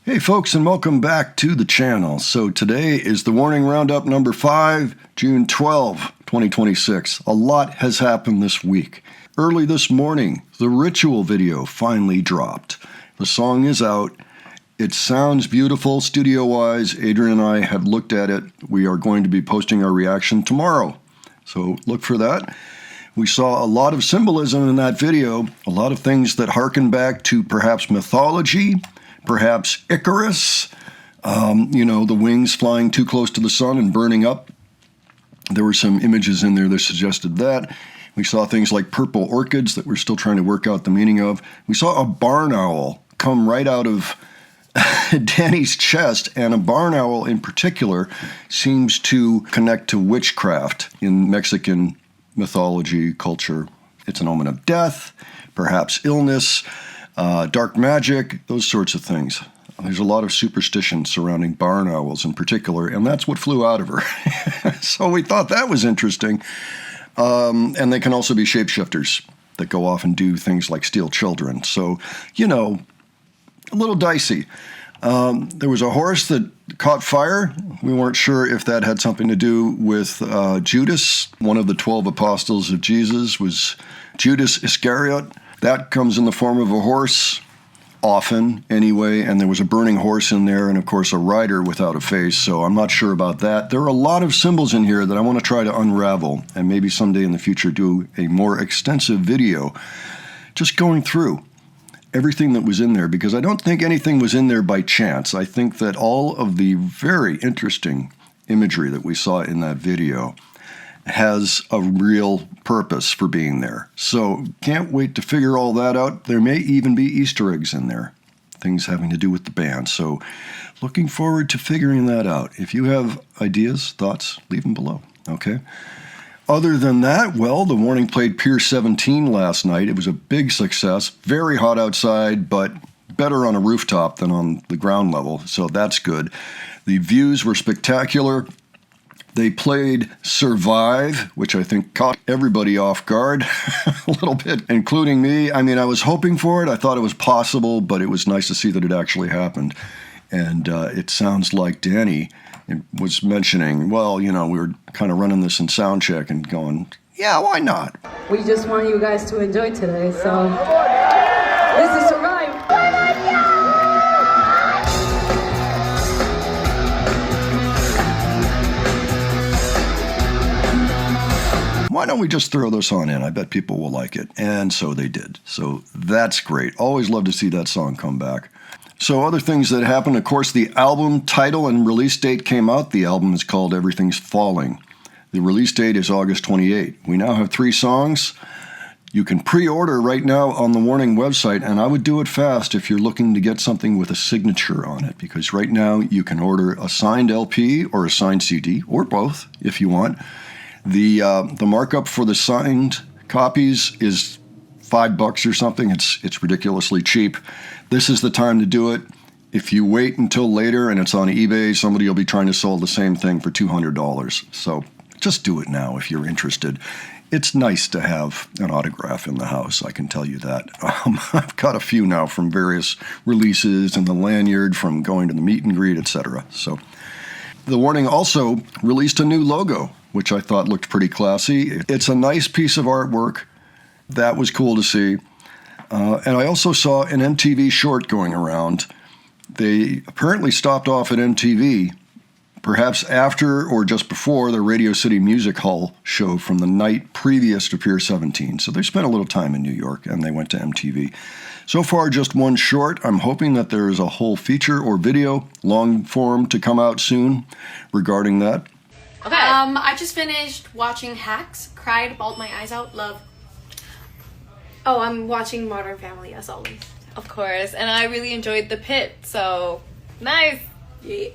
Hey folks, and welcome back to the channel. So today is the Warning Roundup number 5, June 12, 2026. A lot has happened this week. Early this morning, the Ritual video finally dropped. The song is out. It sounds beautiful studio-wise. Adrian and I have looked at it. We are going to be posting our reaction tomorrow. So look for that. We saw a lot of symbolism in that video, a lot of things that harken back to perhaps mythology, perhaps Icarus, the wings flying too close to the sun and burning up. There were some images in there that suggested that. We saw things like purple orchids that we're still trying to work out the meaning of. We saw a barn owl come right out of Danny's chest, and a barn owl in particular seems to connect to witchcraft in Mexican mythology culture. It's an omen of death, perhaps illness, dark magic, those sorts of things. There's a lot of superstition surrounding barn owls in particular, and that's what flew out of her. So we thought that was interesting. And they can also be shapeshifters that go off and do things like steal children. So, a little dicey. There was a horse that caught fire. We weren't sure if that had something to do with Judas. One of the 12 apostles of Jesus was Judas Iscariot. That comes in the form of a horse, often anyway, and there was a burning horse in there, and of course a rider without a face, so I'm not sure about that. There are a lot of symbols in here that I want to try to unravel, and maybe someday in the future do a more extensive video just going through everything that was in there, because I don't think anything was in there by chance. I think that all of the very interesting imagery that we saw in that video has a real purpose for being there. So can't wait to figure all that out. There may even be Easter eggs in there, things having to do with the band. So looking forward to figuring that out. If you have ideas, thoughts, leave them below, okay? Other than that, well, The Warning played Pier 17 last night. It was a big success, very hot outside, but better on a rooftop than on the ground level, so that's good. The views were spectacular. They played Survive, which I think caught everybody off guard a little bit, including me. I mean, I was hoping for it. I thought it was possible, but it was nice to see that it actually happened. And it sounds like Danny was mentioning, well, we were kind of running this in sound check and going, yeah, why not? We just want you guys to enjoy today, so this is Survive. Why don't we just throw this on in? I bet people will like it. And so they did. So that's great. Always love to see that song come back. So other things that happened, of course, the album title and release date came out. The album is called Everything's Falling. The release date is August 28. We now have 3 songs. You can pre-order right now on the Warning website, and I would do it fast if you're looking to get something with a signature on it, because right now you can order a signed LP or a signed CD, or both if you want. The markup for the signed copies is $5 or something. It's ridiculously cheap. This is the time to do it. If you wait until later and it's on eBay, somebody will be trying to sell the same thing for $200. So just do it now if you're interested. It's nice to have an autograph in the house, I can tell you that. I've got a few now from various releases and the lanyard from going to the meet and greet, etc. So The Warning also released a new logo, which I thought looked pretty classy. It's a nice piece of artwork. That was cool to see. And I also saw an MTV short going around. They apparently stopped off at MTV, perhaps after or just before the Radio City Music Hall show from the night previous to Pier 17. So they spent a little time in New York, and they went to MTV. So far, just one short. I'm hoping that there is a whole feature or video, long form, to come out soon regarding that. Okay. I just finished watching Hacks, cried, bawled my eyes out, love. Oh, I'm watching Modern Family as always. Of course, and I really enjoyed The Pit, so nice. Yeah.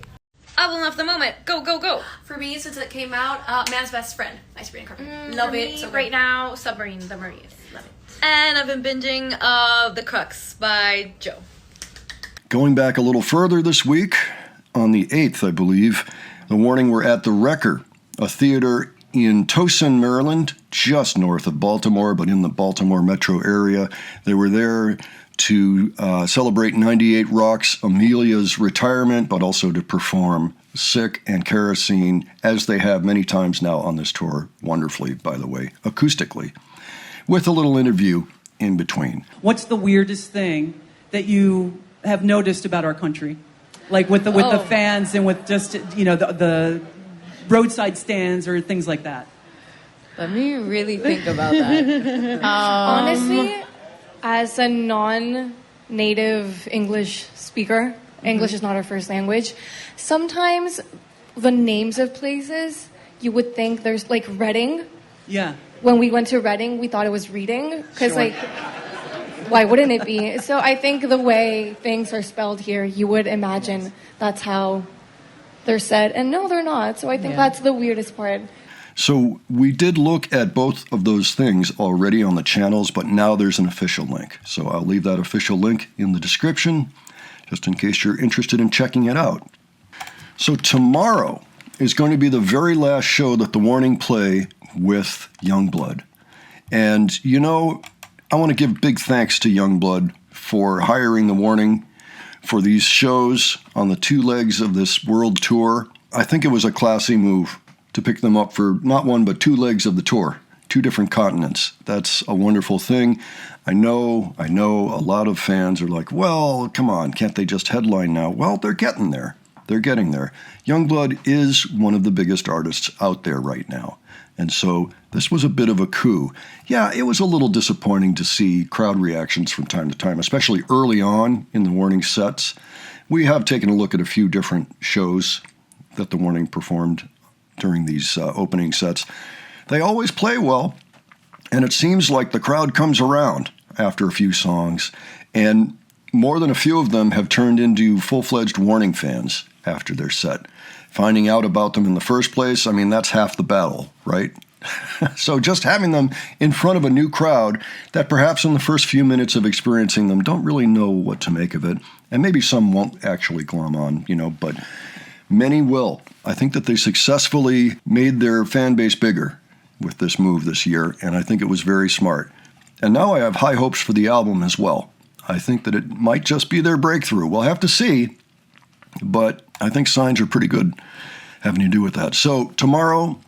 Album of the moment, go, go, go. For me, since it came out, Man's Best Friend by Sabrina Carpenter. Love it. So right now, Submarine, The Maurice. Love it. And I've been binging The Crux by Joe. Going back a little further this week, on the 8th, I believe, The Warning were at the Recher, a theater in Towson, Maryland, just north of Baltimore, but in the Baltimore metro area. They were there to celebrate 98 Rock's Amelia's retirement, but also to perform Sick and Kerosene, as they have many times now on this tour, wonderfully, by the way, acoustically, with a little interview in between. What's the weirdest thing that you have noticed about our country? Like with the fans and with just, the roadside stands or things like that. Let me really think about that. Honestly, as a non-native English speaker, English is not our first language, sometimes the names of places, you would think there's like Reading. Yeah. When we went to Reading, we thought it was reading, because why wouldn't it be? So I think the way things are spelled here, you would imagine that's how they're said. And no, they're not. So I think that's the weirdest part. So we did look at both of those things already on the channels, but now there's an official link. So I'll leave that official link in the description, just in case you're interested in checking it out. So tomorrow is going to be the very last show that The Warning play with Youngblood. And, I want to give big thanks to Youngblood for hiring The Warning for these shows on the two legs of this world tour. I think it was a classy move to pick them up for not one but two legs of the tour, two different continents. That's a wonderful thing. I know a lot of fans are like, well, come on, can't they just headline now? Well, they're getting there. They're getting there. Youngblood is one of the biggest artists out there right now. And so this was a bit of a coup. Yeah, it was a little disappointing to see crowd reactions from time to time, especially early on in The Warning sets. We have taken a look at a few different shows that The Warning performed during these opening sets. They always play well, and it seems like the crowd comes around after a few songs, and more than a few of them have turned into full-fledged Warning fans after their set. Finding out about them in the first place, that's half the battle, right? So just having them in front of a new crowd that perhaps in the first few minutes of experiencing them don't really know what to make of it, and maybe some won't actually glom on, but many will. I think that they successfully made their fan base bigger with this move this year, and I think it was very smart. And now I have high hopes for the album as well. I think that it might just be their breakthrough. We'll have to see, but I think signs are pretty good having to do with that. So tomorrow,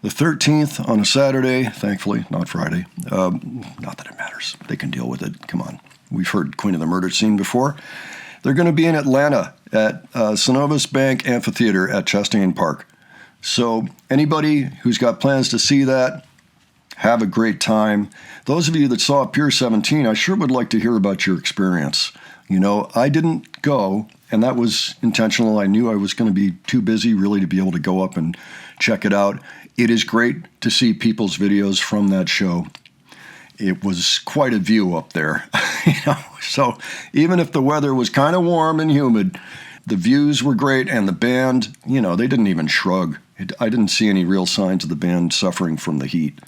the 13th, on a Saturday, thankfully, not Friday. Not that it matters. They can deal with it. Come on. We've heard Queen of the Murder Scene before. They're going to be in Atlanta at Synovus Bank Amphitheater at Chastain Park. So anybody who's got plans to see that, have a great time. Those of you that saw Pier 17, I sure would like to hear about your experience. I didn't go, and that was intentional. I knew I was going to be too busy really to be able to go up and check it out. It is great to see people's videos from that show. It was quite a view up there, So even if the weather was kind of warm and humid, the views were great, and the band, they didn't even shrug. I didn't see any real signs of the band suffering from the heat.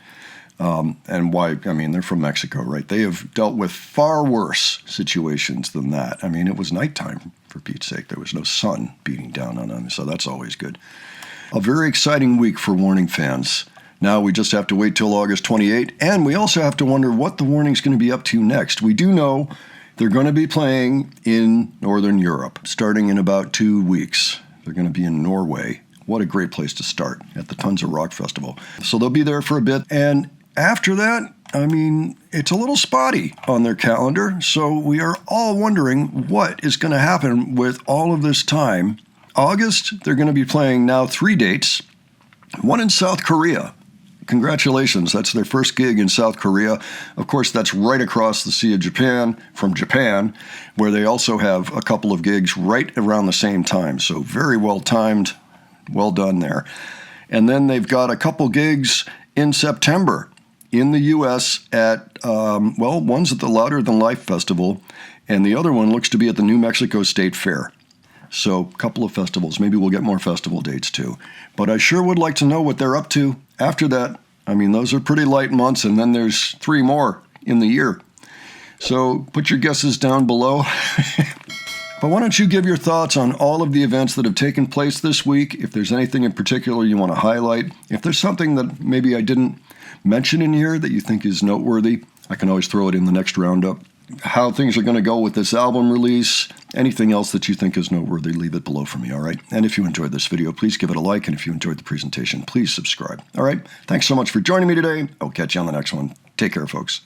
And why? They're from Mexico, right? They have dealt with far worse situations than that. It was nighttime, for Pete's sake. There was no sun beating down on them, so that's always good. A very exciting week for Warning fans. Now we just have to wait till August 28, and we also have to wonder what The Warning's going to be up to next. We do know they're going to be playing in Northern Europe, starting in about 2 weeks. They're going to be in Norway. What a great place to start, at the Tons of Rock Festival. So they'll be there for a bit, and after that, it's a little spotty on their calendar, so we are all wondering what is going to happen with all of this time. August, they're going to be playing now 3 dates, one in South Korea. Congratulations, that's their first gig in South Korea. Of course, that's right across the Sea of Japan from Japan, where they also have a couple of gigs right around the same time, so very well timed, well done there. And then they've got a couple gigs in September in the U.S. at, one's at the Louder Than Life Festival, and the other one looks to be at the New Mexico State Fair. So a couple of festivals. Maybe we'll get more festival dates too. But I sure would like to know what they're up to after that. Those are pretty light months, and then there's 3 more in the year. So put your guesses down below. But why don't you give your thoughts on all of the events that have taken place this week, if there's anything in particular you want to highlight. If there's something that maybe I didn't mention in here that you think is noteworthy, I can always throw it in the next roundup. how things are going to go with this album release. Anything else that you think is noteworthy, leave it below for me, all right? And if you enjoyed this video, please give it a like. And if you enjoyed the presentation, please subscribe. All right? Thanks so much for joining me today. I'll catch you on the next one. Take care, folks.